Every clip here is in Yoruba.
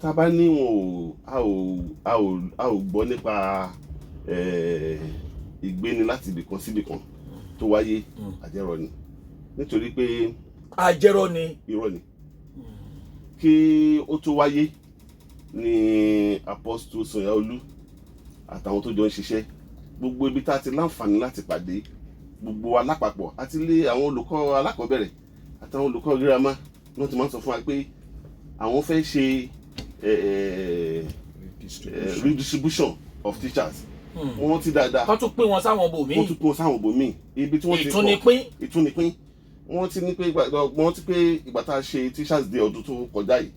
tá bá ní wọn a ò gbọ́ nípa ìgbéni láti ibìkan síbìkan tó wáyé àjẹrọ ni, nítorí pé àjẹrọ ni irọ́ ni. Kí ó tó wáyé ní Apostle Sanyaolu àtàwọn tó jọ ń ṣiṣẹ́, gbogbo ibi tá ti láǹfààní láti pàdé, gbogbo alápapọ̀ àti ilé àwọn olùkọ́ alákọ̀ọ́bẹ̀rẹ̀ àtàwọn olùkọ́ girama wọ́n ti máa ń sọ fún wa pé àwọn fẹ́ ṣe redistribution of teachers. Wọ́n ti dáadáa. Wọ́n tún pín wọn sáwọn bòmíì. Wọ́n tún pín wọn sáwọn bòmíì. Ibi tí wọ́n ti ìtúnipín. Wọ́n ti ní pé ìgbà tá a ṣe teachers day ọdún tó kọjá yìí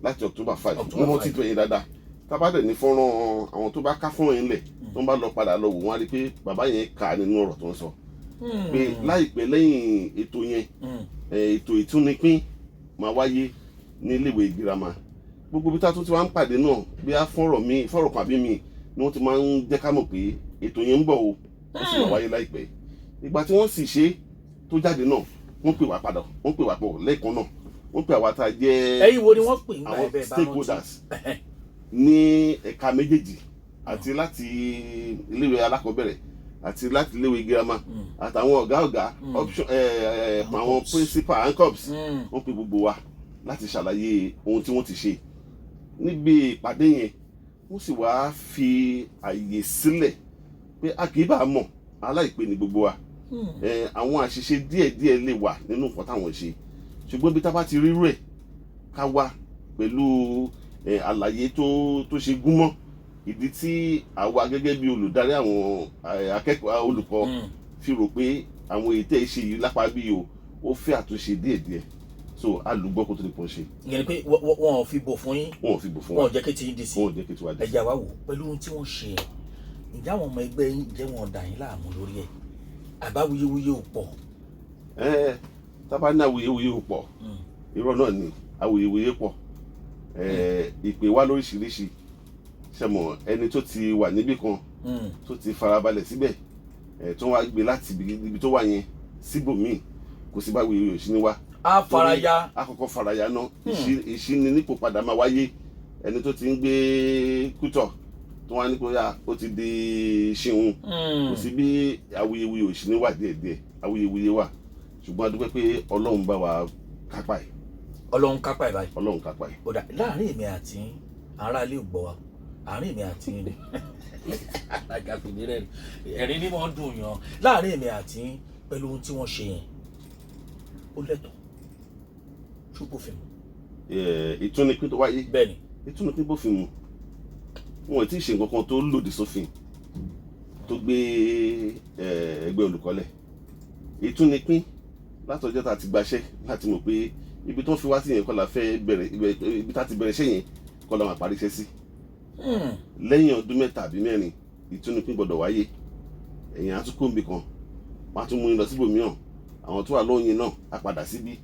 láti October 5 wọ́n ti tó yẹn dáadáa. Tá bá dẹ̀ ní fọ́nrán àwọn tó bá ká fọ́nrán yẹn lẹ̀ tó ń bá lọ padà lọ wò wọ́n á rí pé bàbá yẹn kà á nínú ọ̀rọ̀ tó ń sọ. Pé láìpẹ́ lẹ́yìn ètò yẹn ètò ìtúnipín máa wáyé ní iléèwé girama. Gbogbo ibi tá a tún ti wá ń pàdé náà bí a fọ̀rọ̀ kan àbí mi ni wọ́n ti máa ń jẹ́ ká mọ̀ pé ètò yẹn ń bọ̀ o, wọ́n sì máa wáyé láìpẹ́. Ìgbà tí wọ́n sì ṣe tó jáde náà wọ́n pè wá padà, wọ́n pè wá pọ̀ lẹ́ẹ̀kan náà, wọ́n pè àwa tá a jẹ́ ẹ̀yin wo ni wọ́n pè ń gbà àwọn ẹ̀bẹ̀ bá stakeholders ní ẹ̀ka méjèèjì àti láti iléèwé alákọ̀ọ́bẹ̀rẹ̀ àti láti iléèwé girama àtàwọn ọ̀gá àwọn principal ancops wọ́n pè gbogbo wa láti ṣàlàyé ohun tí wọ́n ti ṣe níbi ìpàdé yẹn. Wọ́n sì wá fi àyè sílẹ̀ pé a kì í bá mọ̀ aláìpé ní gbogbo wa. Àwọn àṣìṣe díẹ̀díẹ̀ lè wà nínú nǹkan táwọn ṣe, ṣùgbọ́n bí tá bá ti rírú ẹ̀ ká wá pẹ̀lú àlàyé tó ṣe gúnmọ́ ìdí tí àwa gẹ́gẹ́ bí olùdarí àwọn akẹ́kọ̀ọ́ olùkọ́ fi rò pé àwọn ètò ìṣe yìí lápá bí ó fẹ́ àtúnṣe díẹ̀díẹ̀, so alùgbọ́ kó tó lè pọ̀ ṣe. ìyẹn ni pé wọn ò fi bò fún yín. Wọn ò fi bò fún wa. Wọn ò jẹ́ kí ti yín di sí. Wọn ò jẹ́ kí ti wá di sí. Ẹja wa wò pẹ̀lú ohun tí wọ́n ṣe yẹn, ǹjẹ́ àwọn ọmọ ẹgbẹ́ yín jẹ́ wọn dà yín láàmú lórí ẹ̀ àbá wuyewuye ò pọ̀? Tá bá ní awuyewuye ò pọ̀, irọ́ náà ni awuyewuye pọ̀. Ìpè wá lóríṣiríṣi, ṣẹmọ̀ ẹni tó ti wà níbì kan tó ti farabalẹ̀ síbẹ̀ tó wá gbé láti ibi tó wà yẹn síbòmíì, kò sí bá wuyewuye òṣì ní wá. A faraya. Àkọ́kọ́ faraya náà ìṣíni nípò padà máa wáyé. Ẹni tó ti ń gbé Kútọ̀ tó wá ní kó yá ó ti di Ṣíhun, kò sí bí awuyewuye òṣì ní wà díẹ̀díẹ̀, awuyewuye wà, ṣùgbọ́n a dúpẹ́ pé Ọlọ́run bá wa kápá ẹ̀. Ọlọ́run kápá ẹ̀ báyìí. Ọlọ́run kápá ẹ̀. Ó dà láàrin èmi àti ará ilé ògbọ́ wa, àárín èmi àti ni ẹ̀rín ni wọ́n dùn yàn. Láàrin èmi àti pẹ̀lú ohun tí wọ́n ṣe yẹn ó lẹ́tọ̀ọ́ bófin mu. Ìtúnipín tó wáyé. Bẹ́ẹ̀ni. Ìtúnipín bófin mu. Wọn ò tí ì ṣe nǹkan kan tó lòdì sófin tó gbé ẹgbẹ́ olùkọ́lẹ̀. Ìtúnipín látọjọ́ tá a ti gbaṣẹ́ láti mọ̀ pé ibi tó ń fi wá sí yẹn kọ́ la fẹ́ bẹ̀rẹ̀, ibi tá a ti bẹ̀rẹ̀ iṣẹ́ yẹn kọ́ la máa parí iṣẹ́ sí. Lẹ́yìn ọdún 3 tàbí 4 ìtúnipín gbọ́dọ̀ wáyé. Ẹ̀yìn àtúnkòǹbì kan wọ́n á tún mú yín lọ síbòmíràn, àwọn tó wà lóyìn náà á padà síbí.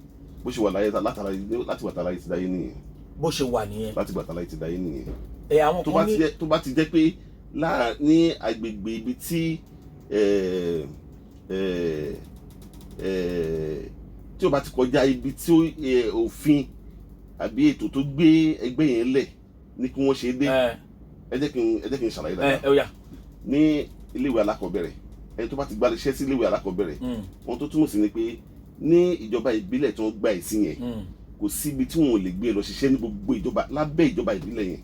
Bó ṣe wà láyé láti wà táláyé ti dáyé nìyẹn. Bó ṣe wà nìyẹn. Láti wà táláyé ti dáyé nìyẹn. Àwọn kan ní tó bá ti jẹ́ pé ní agbègbè ibi tí ó bá ti kọjá ibi tí òfin àbí ètò tó gbé ẹgbẹ́ yẹn lẹ̀ ní kí wọ́n ṣe dé, ẹ jẹ́ kí n ṣàlàyé dáadáa. Ní iléèwé alákọ̀ọ́bẹ̀rẹ̀, ẹni tó bá ti gba iṣẹ́ sí iléèwé alákọ̀ọ́bẹ̀rẹ̀, ohun tó túmọ̀ sí ni pé ní ìjọba ìbílẹ̀ tí wọ́n gba ìsìn yẹn kò sí ibi tí wọn ò lè gbé lọ ṣiṣẹ́ ní gbogbo ìjọba lábẹ́ ìjọba ìbílẹ̀ yẹn.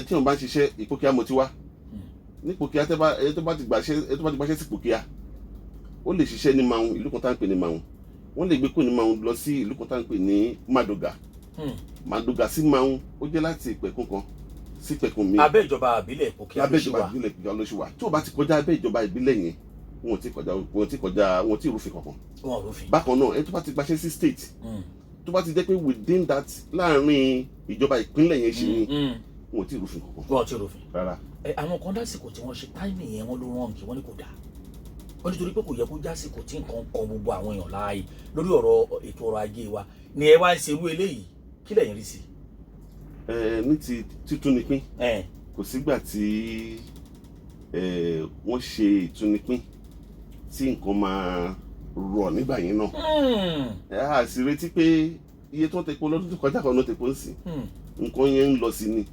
Tí wọ́n bá ń ṣiṣẹ́ Ìpókíà mo ti wá ní Ìpókíà, ẹni tó bá ti gbaṣẹ́ sí Ìpókíà ó lè ṣiṣẹ́ ní Mahun, ìlú kan tá ń pè ní Mahun. Wọ́n lè gbé kó ní Mahun lọ sí ìlú kan tá ń pè ní Madoga. Madoga sí Mahun ó jẹ́ láti ìpẹ̀kun kan sí ìpẹ̀kun mi. Abẹ́ ìjọba ìbílẹ̀ Ìpókíà ló ṣì wà. Abẹ́ ìjọba ìbílẹ̀ Ìpókíà ló ṣì wà. Tí o bá ti kọjá abẹ́ ìjọba ìbílẹ̀ yẹn wọn ò tí rúfin kankan. Bákan náà ẹni tó bá ti gbaṣẹ́ sí state tó bá ti jẹ́ pé within that láàrin ìjọba ìpínlẹ̀ yẹn ṣe ni wọn ò tí rúfin kankan. Wọn ò tí rúfin rárá. Àwọn kan lásìkò tí wọ́n ṣe táìmì yẹn wọ́n ló rán kí wọ́n ní kò dáa, wọ́n nítorí pé kò yẹ kó jásìkò tí nǹkan kan gbogbo àwọn èèyàn láàyè lórí ọ̀rọ̀ ètò ọrọ̀ ajé wa ni ẹ wá ń ṣerú eléyìí, kí lẹ̀yin rí sí? Ní ti títúnipín kò sígbà tí wọ́n ṣe ìtúnipín tí nǹkan máa rọ̀ nígbà yẹn náà. A sì retí pé iye tó ń tepo lọ́dún tó kọjá kan ló tepo ń sìn nǹkan yẹn ń lọ sí ni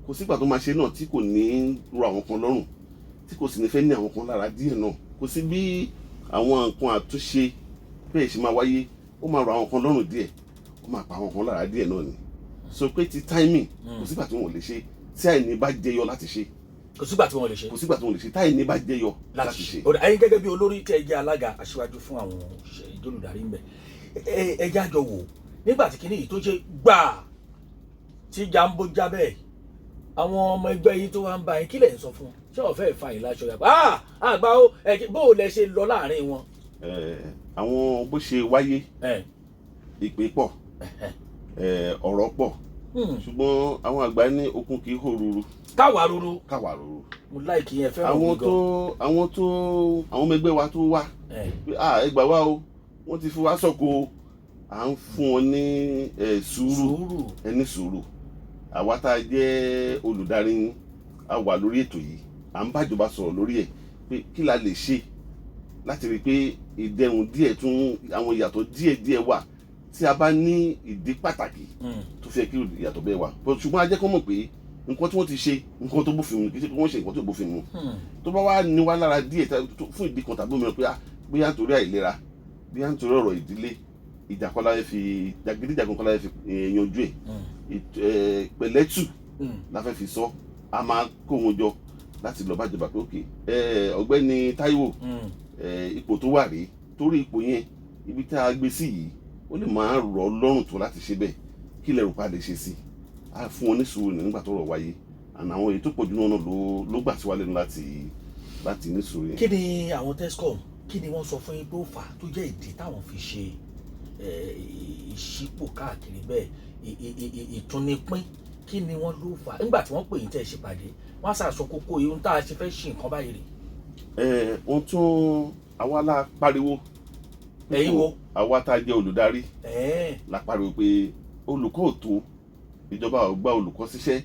kò sígbà tó máa ṣe náà tí kò ní ro àwọn kan lọ́rùn tí kò sì ní fẹ́ ní àwọn kan lára díẹ̀ náà kò sí bí àwọn nǹkan àtúnṣe bẹ́ẹ̀ ṣe máa wáyé ó máa ro àwọn kan lọ́rùn díẹ̀ ó máa pa àwọn kan lára díẹ̀ náà ni so pé ti timing kò sígbà tí wọn ò lè ṣe tí àìní bá jẹyọ láti ṣe kò sígbà tí wọn lè ṣe kò sígbà tí wọn lè ṣe tí àìní bá jẹyọ láti ṣe. ẹ̀yin gẹ́gẹ́ bí olórí tí ẹ jẹ́ alága aṣíwájú fún àwọn olùdarí ń bẹ ẹ jẹ́ àjọ wò nígbà tí kinní yìí tó ṣe gbà tí jambo já bẹ́ẹ̀ àwọn ọmọ ẹgbẹ́ yìí tó wá ń bá yín kí lẹ̀ ń sọ fún ṣé ọ̀fẹ́ ìfà yìí láṣọ yàgbá àgbà ó bó o lẹ ṣe lọ láàrin wọn. àwọn bó ṣe wáyé ìpè pọ̀ ọ̀rọ̀ pọ̀ ṣùgbọ́n àwọn àgbà ní okun kì í hó ruru. káwa ruru. mo láìkí yẹn fẹ́ràn mi gan. àwọn ọmọ ẹgbẹ́ wa tó wá ẹ gbà wá o wọ́n ti fi wá sọ̀kò à ń fún wọn ní sùúrù ẹni sùúrù àwa tá a jẹ́ olùdarí a wà lórí ètò yìí à ń bájọba sọ̀rọ̀ lórí ẹ̀ pé kí la lè ṣe láti rí i pé ìdẹ̀rùn díẹ̀ tún àwọn ìyàtọ̀ díẹ̀ wà tí a bá ní ìdí pàtàkì tó fẹ́ kí ìyàtọ̀ bẹ́ẹ̀ wà ṣùgbọ́n a jẹ́ kó mọ̀ pé nǹkan tí wọ́n ti ṣe nǹkan tó bófin mu kì í ṣe pé wọ́n ṣe nǹkan tó bófin mu tó bá wá ní wá lára díẹ̀ fún ìdí kan tàbí òmíràn pé bóyá nítorí àìlera bóyá nítorí ọ̀rọ̀ ìdílé ìjà kọ́lá yẹn fi jàgídíjàgan kọ́lá yẹn fi yanjú ẹ̀ pẹ̀lẹ́tù la fẹ́ fi sọ a máa kó wọn jọ láti lọ bájọba pé òkè ọ̀gbẹ́ni Táíwò ipò tó wà rèé torí ipò yẹn ibi tá a gbé sí yìí ó lè máa rọ̀ ọ́ lọ́rùn tó láti ṣe bẹ́ẹ̀ kí lẹ rò pa lè ṣe sí a fún wọn ní sùúrù nígbà tó rọ̀ wáyé àná àwọn èyí tó pọ̀ jù náà ló gbà sí wa lẹ́nu láti ní sùúrù yẹn. kí ni àwọn tescom kí ni wọ́n sọ fún yín pé ó fà á tó jẹ́ ìdí táwọn fi ṣe ìṣípò káàkiri bẹ́ẹ̀ ìtúnipín kí ni wọ́n ló fà á nígbà tí wọ́n pè yín tẹ́ ẹ ṣe pàdé wọ́n ṣàṣọ kókó ihun tá a ṣe fẹ́ ṣe nǹkan báyìí rè. wọ́n tún àwa la pariwo. ẹ̀yin wo. àwa tá a jẹ́ olùdarí la pariwo pé olùkọ́ ò tó ìjọba ò gba olùkọ́ síṣẹ́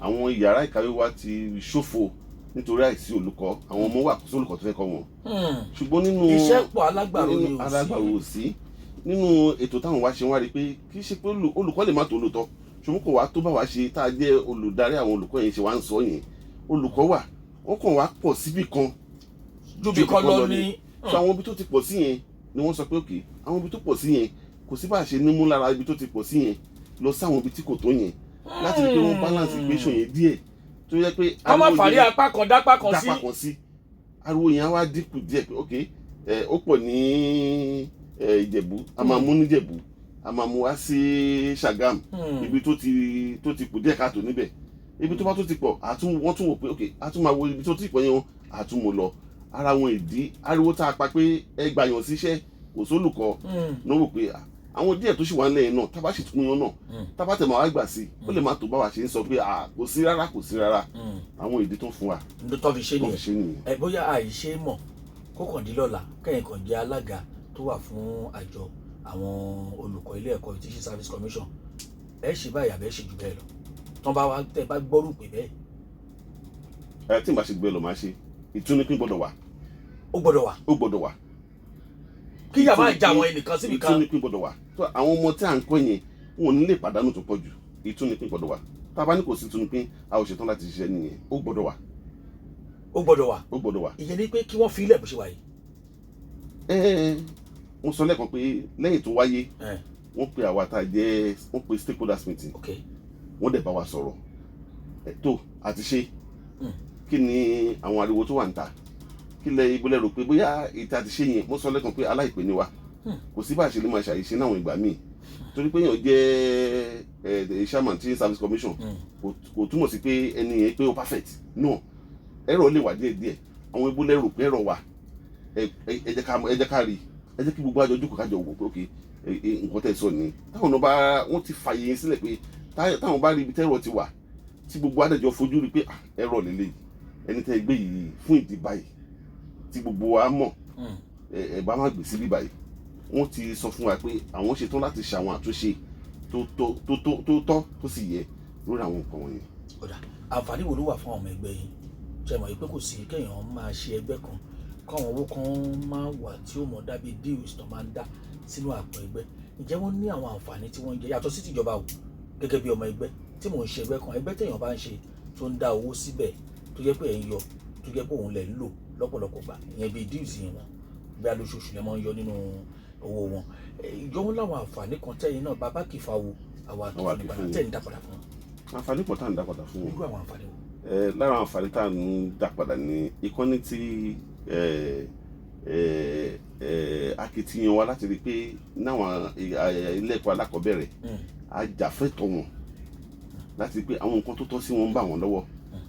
àwọn yàrá ìkàwé wa ti ṣòfò nítorí àìsí olùkọ́ àwọn ọmọ wa kò sí olùkọ́ tó fẹ́ kọ́ wọn. ṣùgbọ́n nínú iṣẹ́ pọ̀ alágbàro ò sí nínú ètò táwọn wá ṣe wá rí pé kì í ṣe pé olùkọ́ lè má tó lóòótọ́ ṣùgbọ́n kò wá tó bá wa ṣe tá a jẹ́ olùdarí àwọn olùkọ́ yẹn ṣe wá ń sọ yẹn olùkọ́ wà wọ́n kàn wá pọ̀ síbì kan ju bí kan lọ ní. so àwọn ibi tó ti pọ̀ sí yẹn ni wọ́n sọ pé òkè àwọn ibi tó pọ̀ sí yẹn kò sí bá a ṣe nímú lára ibi tó ti pọ̀ sí yẹn lọ sáwọn ibi tí kò tó yẹn láti rí pé wọ́n balance equation yẹn díẹ̀ tó yẹ pé wọ́n máa fàrí apá kan dápá kan sí ariwo yẹn á wá dínkù díẹ̀ pé òkè ó pọ̀ ní Ìjẹ̀bú a máa mú níjẹ̀bú a máa mú wá sí Ṣàgámù ibi tó ti kù díẹ̀ káàtó níbẹ̀ ibi tó bá tó ti pọ̀ wọ́n tún wò pé òkè a tún máa wo ibi tó ti pọ̀ yẹn a tún mú lọ ara wọn ìdí ariwo tá a pa pé ẹ gbàyàn síṣẹ́ kò sólùkọ́ ló wò pé àwọn díẹ̀ tó sì wà nílẹ̀ náà tá a bá sì tún yan náà tá a bá tẹ̀ máa wá gbà sí ó lè má tó bá wa ṣe ń sọ pé kò sí rárá àwọn ìdí tó fún wa. tó fi ṣe nìyẹn bóyá àìṣe mọ̀ kókàndínlọ́la kẹ́yìn kan jẹ́ alága tó wà fún àjọ àwọn olùkọ́ ilé ẹ̀kọ́ teaching service commission ẹ ṣe báyìí àbẹ́ ṣe jù bẹ́ẹ̀ lọ tán bá wá tẹ́ bá gbọ́rù pé bẹ́ẹ̀. tí n bá ṣe gbé lọ máa ṣe ìtúnipín gbọ́dọ̀ wà. ó gbọ́dọ̀ wà. kí yàrá ìjà àwọn ẹnìkan síbi kan. ìtúnipín gbọ́dọ̀ wà tó àwọn ọmọ tí à ń kọ́ yẹn wọn ò ní lè pàdánù tó pọ̀ jù ìtúnipín gbọ́dọ̀ wà tá a bá ní kò sí ìtúnipín a ò ṣetán láti ṣiṣẹ́ nìyẹn ó gbọ́dọ̀ wà. ó gbọ́dọ̀ wà. ìyẹn ni pé kí wọ́n fi ilẹ̀ bó ṣe wà yìí. wọ́n sọ lẹ́ẹ̀kan pé lẹ́yìn tó wáyé wọ́n pe àwa tá a jẹ́ wọ́n pe stakeholders meeting wọ́n dẹ̀ bá wa sọ̀rọ̀ tó àti ṣe kí ni àwọn ariwo tó wà ń ta kí lẹ ibùlẹ̀ rò pé bóyá ìta ti ṣe yẹn wọ́n sọ lẹ́ẹ̀kan pé aláìpẹ́ ni wa kò sí bá a ṣe lè máa ṣàyẹ̀ṣe náà ìgbà míì torí pé èèyàn jẹ́ chairman teaching service commission kò túmọ̀ sí pé ẹni yẹn pé ó perfect no ẹ̀rọ lè wà díẹ̀díẹ̀ àwọn ibùlẹ̀ rò pé ẹ̀rọ wà ẹ jẹ́ ká rí ẹ jẹ́ kí gbogbo àjọ jókòó kájọ wò pé ok nǹkan tẹ̀ sọ ni táwọn náà bá wọ́n ti fààyè yẹn sílẹ̀ pé táwọn bá rí ibi tẹ́rọ ti wà tí gbogbo àdẹ̀jọ fojú rí pé ẹ̀rọ lélẹ̀ ẹni tẹ́ gbé yìí fún ìdí báyìí tí gbogbo wa mọ̀ ẹ̀ bá má gbé síbí báyìí wọ́n ti sọ fún wa pé àwọn ṣetán láti ṣe àwọn àtúnṣe tó tọ́ tó sì yẹ lórí àwọn nǹkan wọ̀nyí. àǹfààní wo ló wà fún àwọn ọmọ ẹgbẹ́ yìí ṣe mọ̀ pé kò sí kéèyàn máa ṣe ẹgbẹ́ kan káwọn owó kan máa wà tí ó mọ̀ dàbí deals tó máa ń dá sínú àpò ẹgbẹ́ ǹjẹ́ wọ́n ní àwọn àǹfààní tí wọ́n ń jẹ yàtọ̀ sí tìjọba o gẹ́gẹ́ bí ọmọ ẹgbẹ́ tí mò ń ṣe ẹgbẹ́ kan ẹgbẹ́ téèyàn bá ń ṣe tó ń dá owó síbẹ̀ tó jẹ́ pé ẹ̀ ń yọ tó jẹ́ pé òun lẹ̀ ń lò lọ́pọ̀lọpọ̀ gbà ìyẹn bíi dues yẹn wọn bí alóṣooṣù lẹ́ máa ń yọ nínú owó wọn ìjọ wọn láwọn àǹfààní kan tẹ́yìn náà bàbá kì í fa wo àwọn àtúntò nígbà tẹ́yìn dá padà fún wọn. àǹfààní pọ̀ tá à ń dá padà fún wọn. irú àwọn àǹfààní wo. lára àǹfààní tá à ń dá padà ní ìkànnì tí akitiyan wa láti rí i pé náwọn ilé ẹ̀kọ́ alákọ̀ọ́bẹ̀rẹ̀ ajàfẹ́tọ̀ wọn láti rí i pé àwọn nǹkan tó tọ́ sí wọn ń bà wọ́n lọ́wọ́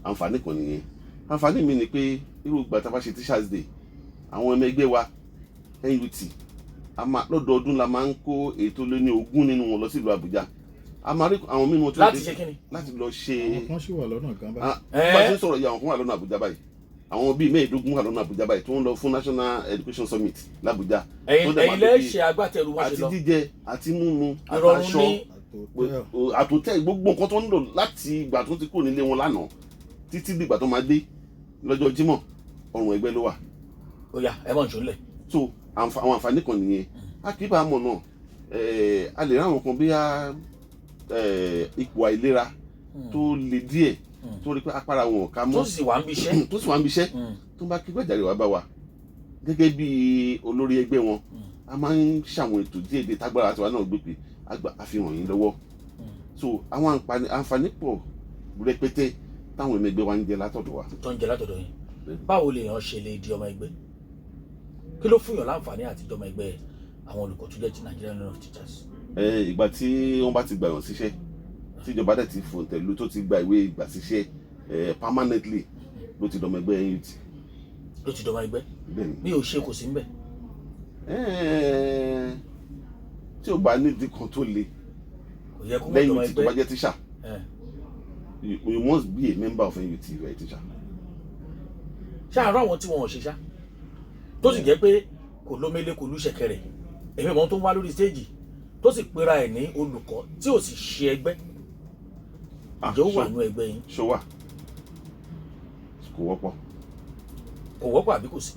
àǹfààní kan nìyẹn. àǹfààní mi ni pé irú ìgbà tá a bá ṣe Teachers Day àwọn ọmọ ẹgbẹ́ wa NUT lọ́dọọdún la máa ń kó ètò lé ní 20 nínú wọn lọ sí ìlú Àbújá a máa rí àwọn mímu tó láti ṣe kíni láti lọ ṣe àwọn kan ṣì wà lọ́nà gan báyìí. bá a ṣe ń sọ̀rọ̀ yìí àwọn kan wà lọ́nà Àbújá báyìí àwọn bíi 15 wà lọ́nà Àbújá báyìí tó ń lọ fún National Education Summit l'Àbújá. ẹ̀yin lẹ́ ṣe agbátẹrù wọn ṣe lọ àti jíjẹ àti mímu ìrọ̀rùn àtàṣọ àtòtẹ́ gbogbo nǹkan tó ń lò láti ìgbà tó ti kúrò nílé wọn lánàá títí dìgbà tó máa dé lọ́jọ́ Jímọ̀ ọrùn ẹgbẹ́ ló wà. ó yá ẹ mọ̀ nṣó lẹ̀. so àwọn àǹfààní kan nìyẹn a kì í bá a mọ̀ náà a lè ráwọn kan bí ipò àìlera tó le díẹ̀ tó rí pé apára wọn ò ká mọ́ tó sì wà ń bíṣẹ́ tó bá kí gbàjarè wá bá wa gẹ́gẹ́ bí olórí ẹgbẹ́ wọn a máa ń ṣàwọn ètò díẹ̀ tágbára tiwa náà gbé pé àfihàn yín lọ́wọ́ so àwọn àǹfààní pọ̀ rẹpẹtẹ táwọn ọmọ ẹgbẹ́ wa ń jẹ látọ̀dọ̀ wa. tó ń jẹ látọ̀dọ̀ yín báwo lèèyàn ṣe lè di ọmọ ẹgbẹ́ kí ló fún yàn láǹfààní àti ìjọba ẹgbẹ́ àwọn olùkọ́ tó jẹ́ ti Nigerian Union of Teachers. ìgbà tí wọ́n bá ti gbà yàn síṣẹ́ tíjọba dẹ̀ ti fòǹtẹ̀lú tó ti gba ìwé ìgbà síṣẹ́ permanently ló ti dọmọ ẹgbẹ́ NUT. ló ti dọmọ ẹgbẹ́ mi ò ṣe kò sí níbẹ̀. tí o bá nídìí kan tó le lẹ́yìn tí tó bá jẹ́ tíṣà you must be a member of NUT if you are a teacher. ṣáà àwọn tí wọn ò ṣe ṣá tó sì jẹ́ pé kò lómele kò lúṣẹ̀kẹ̀rẹ̀ èmi mọ̀ tó ń wá lórí stéèjì tó sì pera ẹ̀ ní olùkọ́ tí ò sì ṣe ẹgbẹ́ ìjọ wà nínú ẹgbẹ́ yín. ṣó wà kò wọ́pọ̀. kò wọ́pọ̀ àbí kò sí.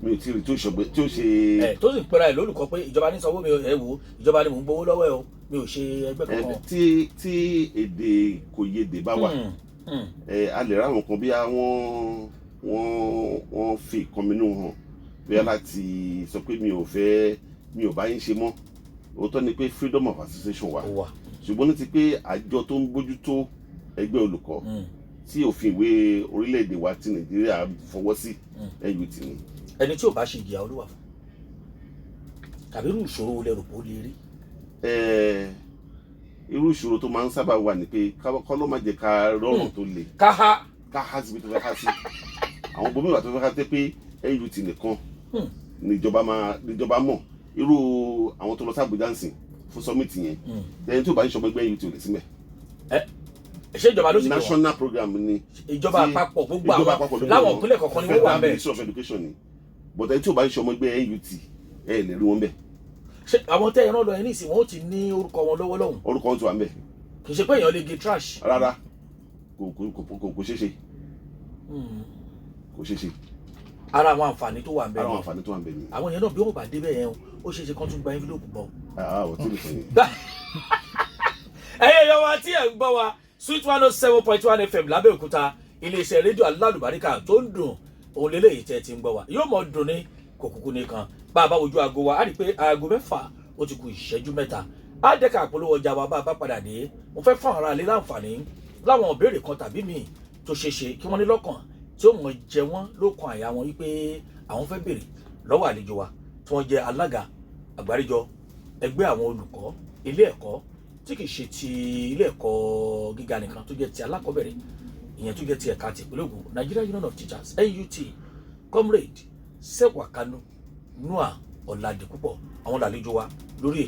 mi ò tí ì rí tí ó ṣe. tó sì pera ẹ̀ lólùkọ́ pé ìjọba ní sanwó mi ẹ̀ wò ìjọba ni mò ń gbowó lọ́wọ́ ẹ̀ o mi ò ṣe ẹgbẹ́ kankan. tí èdè kò yédè bá wà a lè ráwọn kan bí wọ́n fi ìkọminú hàn bóyá láti sọ pé mi ò bá yín ṣe mọ́ òótọ́ ni pé freedom of association wà ṣùgbọ́n ní ti pé àjọ tó ń bójútó ẹgbẹ́ olùkọ́ tí òfin ìwé orílẹ̀-èdè wa ti Nàìjíríà fọwọ́ sí NUT ni. ẹni tí ò bá ṣe ìjìyà olúwa fún tàbí irú ìṣòro wo lẹ́rù kó lè rí. irú ìṣòro tó máa ń sábà wà ní pé kọ́ ló má jẹ́ ká rọrùn tó le. káhá síbi tó fẹ́ ká sí àwọn bòmíwà tó fẹ́ ká tẹ́ pé NUT nìkan níjọba mọ̀ irú àwọn tó lọ sí Àbújá nsìn fún summit yẹn ẹni tí ò bá ń ṣọmọ ẹgbẹ́ NUT ò lè síbẹ̀. ṣé ìjọba ló sì gbọ́ national program ni ìjọba àpapọ̀ gbogbo àwọn láwọn ìpínlẹ̀ kọ̀ọ̀kan ni wọ́n wà bẹ́ẹ̀. Ministry of Education ni but ẹni tí ò bá ń ṣọmọ ẹgbẹ́ NUT ẹ lè rí wọn bẹ́ẹ̀. ṣé àwọn tẹ́ ẹran lọ ẹ ní ìsìn wọn ó ti ní orúkọ wọn lọ́wọ́ lọ́hùn. orúkọ wọn ti wà ń bẹ̀. kì í ṣe pé èèyàn lè gé trash. rárá kò ṣeé ṣe kò ṣeé ṣe. ara àwọn àǹfààní tó wà ń bẹ ara àwọn àǹfààní tó wà ń bẹ ni. àwọn yẹn náà bí wọn bá débẹ̀ yẹn ó ṣeé ṣe kán tún gba envelope bọ. ò tí ì fún yín. ẹyẹ yọ wa tí ẹ ń gbọ́ wa Sweet 107.1 FM lábẹ́òkúta iléeṣẹ́ rédíò alálùbáríkà tó ń dùn òun lélẹ́yìí tẹ́ ti ń gbọ́ wa yóò mọ̀ dùn ní kòkòkò nìkan bá a bá wojú aago wa á rí i pé aago 6 ó ti kù ìṣẹ́jú 3 á dẹ́ka àpolówó ọjà wa bá a bá padà dé mo fẹ́ fún ara lé láǹfààní láwọn ìbéèrè kan tàbí míì tó ṣeé ṣe kí wọ́n ní lọ́kàn tí ó mọ̀ jẹ wọ́n lókun àyà wọn wípé àwọn fẹ́ béèrè lọ́wọ́ àlejò wa tí wọ́n jẹ́ alága àgbáríjọ ẹgbẹ́ àwọn olùkọ́ ilé ẹ̀kọ́ tí kìí ṣe ti ilé ẹ̀kọ́ gíga nìkan tó jẹ́ ti alákọ̀ọ́bẹ̀rẹ̀ ìyẹn tó jẹ́ ti ẹ̀ka ti ìpínlẹ̀ Ògùn Nigerian Union of Teachers NUT Comrade Sewakanu Noah Oladipupo àwọn làlejò wa lórí